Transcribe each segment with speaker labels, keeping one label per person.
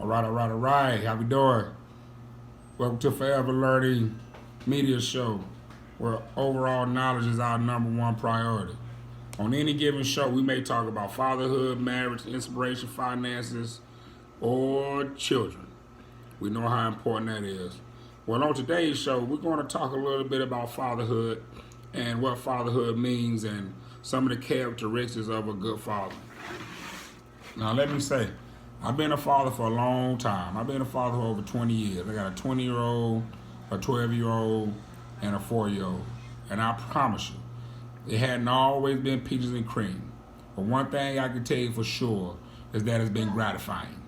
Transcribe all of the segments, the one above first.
Speaker 1: All right. How we doing? Welcome to Forever Learning Media Show, where overall knowledge is our number one priority. On any given show, we may talk about fatherhood, marriage, inspiration, finances, or children. We know how important that is. Well, on today's show, we're going to talk a little bit about fatherhood and what fatherhood means and some of the characteristics of a good father. Now, let me say, I've been a father for a long time. I've been a father for over 20 years. I got a 20-year-old, a 12-year-old, and a 4-year-old. And I promise you, it hadn't always been peaches and cream. But one thing I can tell you for sure is that it's been gratifying.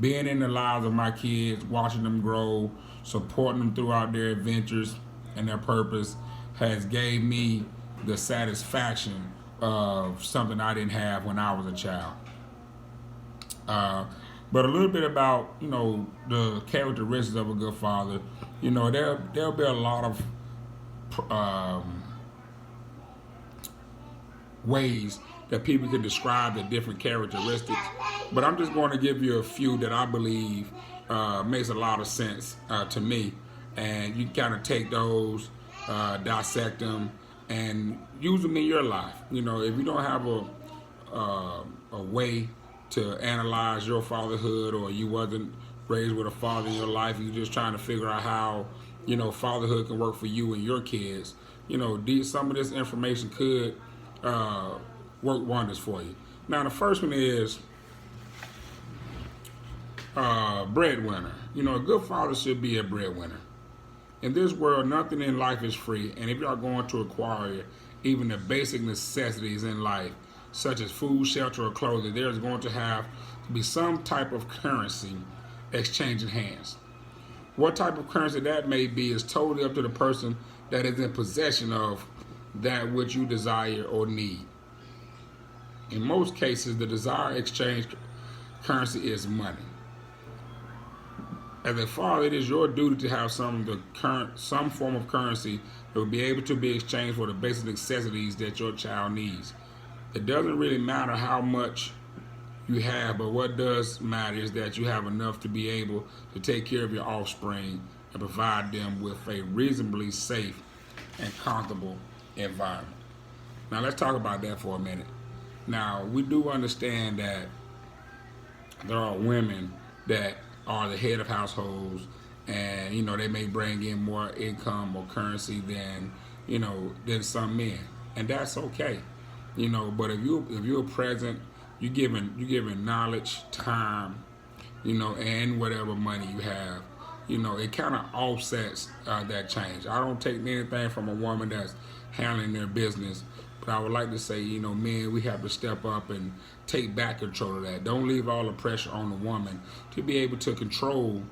Speaker 1: Being in the lives of my kids, watching them grow, supporting them throughout their adventures and their purpose has gave me the satisfaction of something I didn't have when I was a child. But a little bit about the characteristics of a good father. There'll be a lot of ways that people can describe the different characteristics, but I'm just going to give you a few that I believe makes a lot of sense to me, and you kind of take those, dissect them, and use them in your life. If you don't have a way to analyze your fatherhood, or you wasn't raised with a father in your life, you're just trying to figure out how fatherhood can work for you and your kids, some of this information could work wonders for you. Now, the first one is breadwinner. A good father should be a breadwinner. In this world, nothing in life is free, and if you are going to acquire even the basic necessities in life, such as food, shelter, or clothing, there's going to have to be some type of currency exchanging hands. What type of currency that may be is totally up to the person that is in possession of that which you desire or need. In most cases, the desired exchange currency is money. As a father, it is your duty to have some form of currency that will be able to be exchanged for the basic necessities that your child needs. It doesn't really matter how much you have, but what does matter is that you have enough to be able to take care of your offspring and provide them with a reasonably safe and comfortable environment. Now, let's talk about that for a minute. Now, we do understand that there are women that are the head of households, and they may bring in more income or currency than some men, and that's okay. But if you're present, you're giving knowledge, time, and whatever money you have, it kind of offsets that change. I don't take anything from a woman that's handling their business, but I would like to say, men, we have to step up and take back control of that. Don't leave all the pressure on the woman to be able to control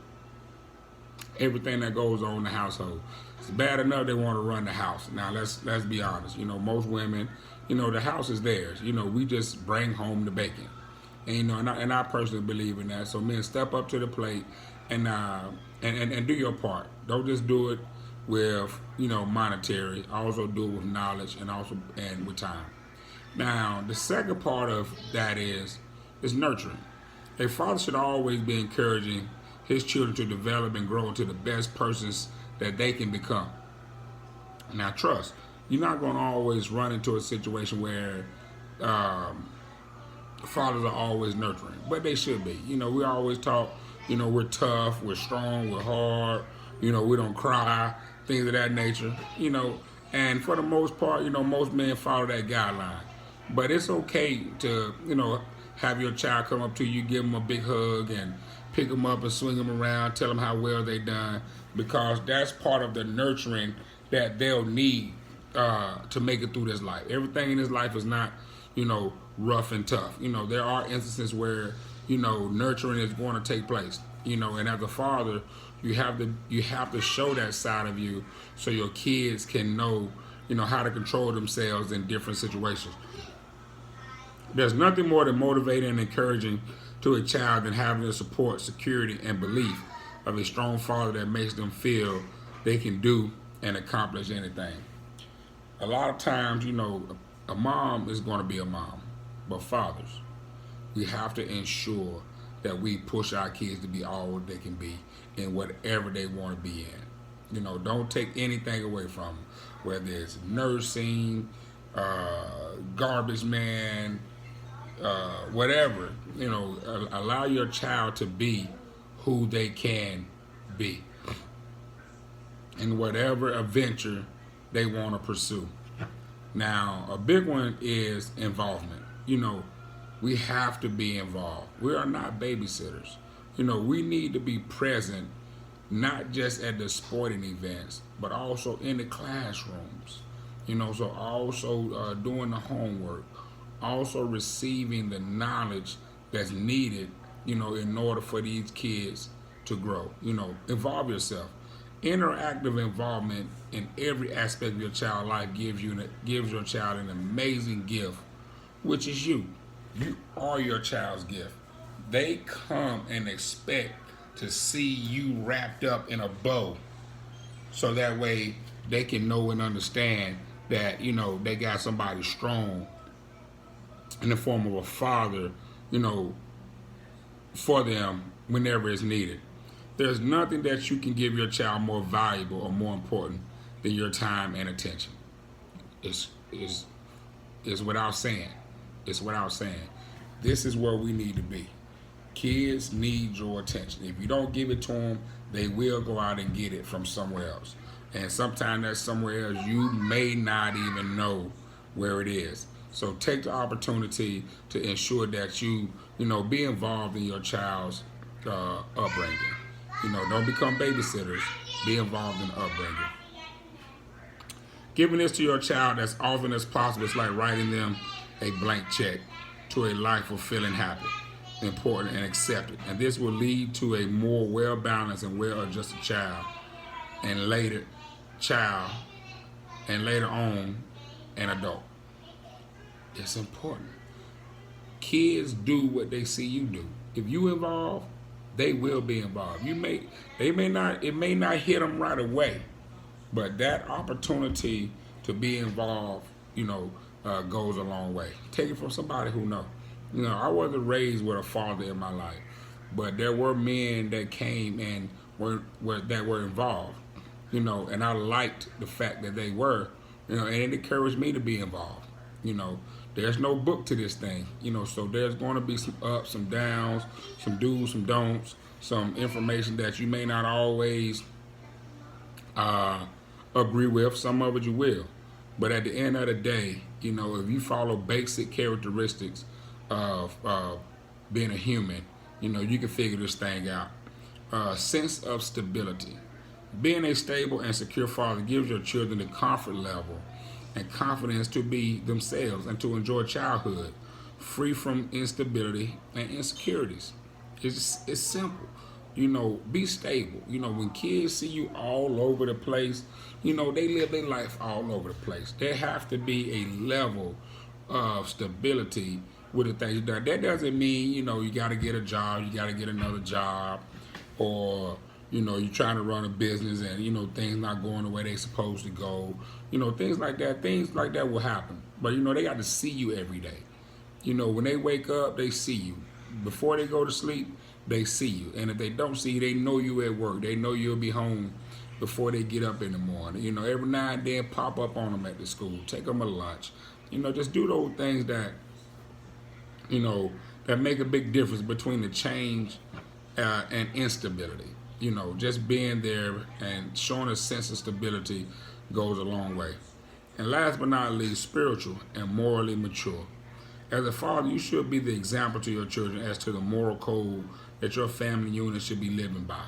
Speaker 1: everything that goes on in the household. It's bad enough they want to run the house. Now let's be honest. Most women, the house is theirs. We just bring home the bacon, and I personally believe in that. So men, step up to the plate and do your part. Don't just do it with monetary. Also do it with knowledge and with time. Now the second part of that is nurturing. A father should always be encouraging his children to develop and grow into the best persons that they can become. Now trust, you're not going to always run into a situation where fathers are always nurturing, but they should be. We always talk, we're tough, we're strong, we're hard, we don't cry, things of that nature, and for the most part, most men follow that guideline. But it's okay to, have your child come up to you, give them a big hug, and pick them up and swing them around, tell them how well they done, because that's part of the nurturing that they'll need to make it through this life. Everything in this life is not, rough and tough. There are instances where, nurturing is going to take place. And as a father, you have to show that side of you so your kids can know, how to control themselves in different situations. There's nothing more than motivating and encouraging to a child than having the support, security, and belief of a strong father that makes them feel they can do and accomplish anything. A lot of times, a mom is going to be a mom, but fathers, we have to ensure that we push our kids to be all they can be in whatever they want to be in. Don't take anything away from them, whether it's nursing, garbage man, whatever. Allow your child to be who they can be in whatever adventure they want to pursue. Now, a big one is involvement. We have to be involved. We are not babysitters. We need to be present, not just at the sporting events, but also in the classrooms. So also doing the homework, also receiving the knowledge that's needed, in order for these kids to grow. Involve yourself. Interactive involvement in every aspect of your child's life gives your child an amazing gift, which is you. You are your child's gift. They come and expect to see you wrapped up in a bow, so that way they can know and understand that they got somebody strong in the form of a father, for them whenever it's needed. There's nothing that you can give your child more valuable or more important than your time and attention. It's without saying. It's without saying. This is where we need to be. Kids need your attention. If you don't give it to them, they will go out and get it from somewhere else. And sometimes that's somewhere else you may not even know where it is. So take the opportunity to ensure that you be involved in your child's upbringing. Don't become babysitters. Be involved in the upbringing. Giving this to your child as often as possible is like writing them a blank check to a life of feeling happy, important, and accepted. And this will lead to a more well-balanced and well-adjusted child, and later on, an adult. It's important. Kids do what they see you do. If you involve, they will be involved. It may not hit them right away, but that opportunity to be involved, goes a long way. Take it from somebody who knows. I wasn't raised with a father in my life, but there were men that came and were involved, and I liked the fact that they were, and it encouraged me to be involved. There's no book to this thing, so there's going to be some ups, some downs, some do's, some don'ts, some information that you may not always agree with. Some of it you will. But at the end of the day, if you follow basic characteristics of being a human, you can figure this thing out. Sense of stability. Being a stable and secure father gives your children the comfort level and confidence to be themselves and to enjoy childhood, free from instability and insecurities. It's simple. Be stable. When kids see you all over the place, they live their life all over the place. There have to be a level of stability with the things done. That doesn't mean, you got to get a job, you got to get another job, or, you're trying to run a business and, things not going the way they're supposed to go. Things like that. Things like that will happen. But, they got to see you every day. When they wake up, they see you. Before they go to sleep, they see you. And if they don't see you, they know you at work. They know you'll be home before they get up in the morning. Every now and then pop up on them at the school. Take them a lunch. Just do those things that, that make a big difference between the change and instability. Just being there and showing a sense of stability goes a long way. And last but not least, spiritual and morally mature. As a father, you should be the example to your children as to the moral code that your family unit should be living by.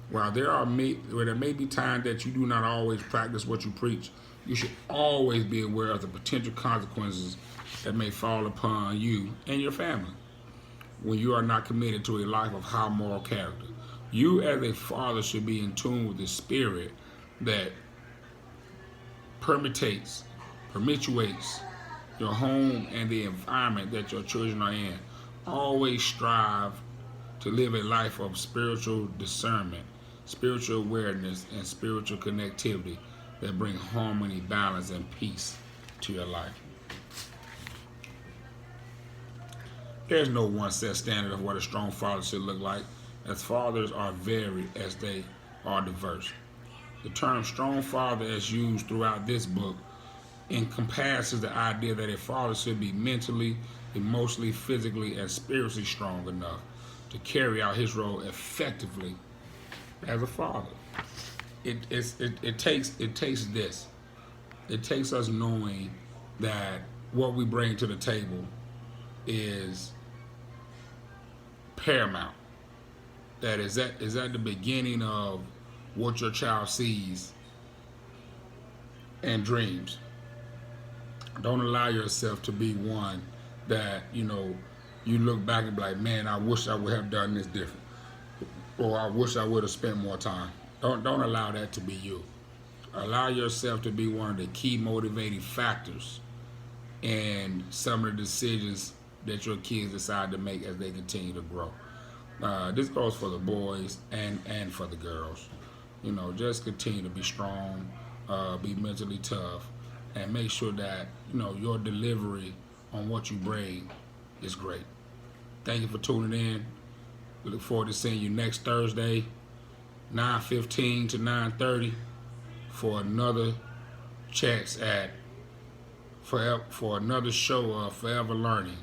Speaker 1: While there may be times that you do not always practice what you preach, you should always be aware of the potential consequences that may fall upon you and your family when you are not committed to a life of high moral character. You as a father should be in tune with the spirit that permeates your home and the environment that your children are in. Always strive to live a life of spiritual discernment, spiritual awareness, and spiritual connectivity that bring harmony, balance, and peace to your life. There's no one set standard of what a strong father should look like, as fathers are varied as they are diverse. The term strong father, as used throughout this book, encompasses the idea that a father should be mentally, emotionally, physically, and spiritually strong enough to carry out his role effectively as a father. It takes this. It takes us knowing that what we bring to the table is paramount. That is at the beginning of what your child sees and dreams. Don't allow yourself to be one that, you look back and be like, man, I wish I would have done this different. Or I wish I would have spent more time. Don't allow that to be you. Allow yourself to be one of the key motivating factors in some of the decisions that your kids decide to make as they continue to grow. This goes for the boys and for the girls. Just continue to be strong, be mentally tough, and make sure that your delivery on what you bring is great. Thank you for tuning in. We look forward to seeing you next Thursday, 9:15 to 9:30, for another chance at for another show of Forever Learning,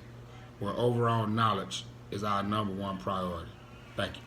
Speaker 1: where overall knowledge is our number one priority. Thank you.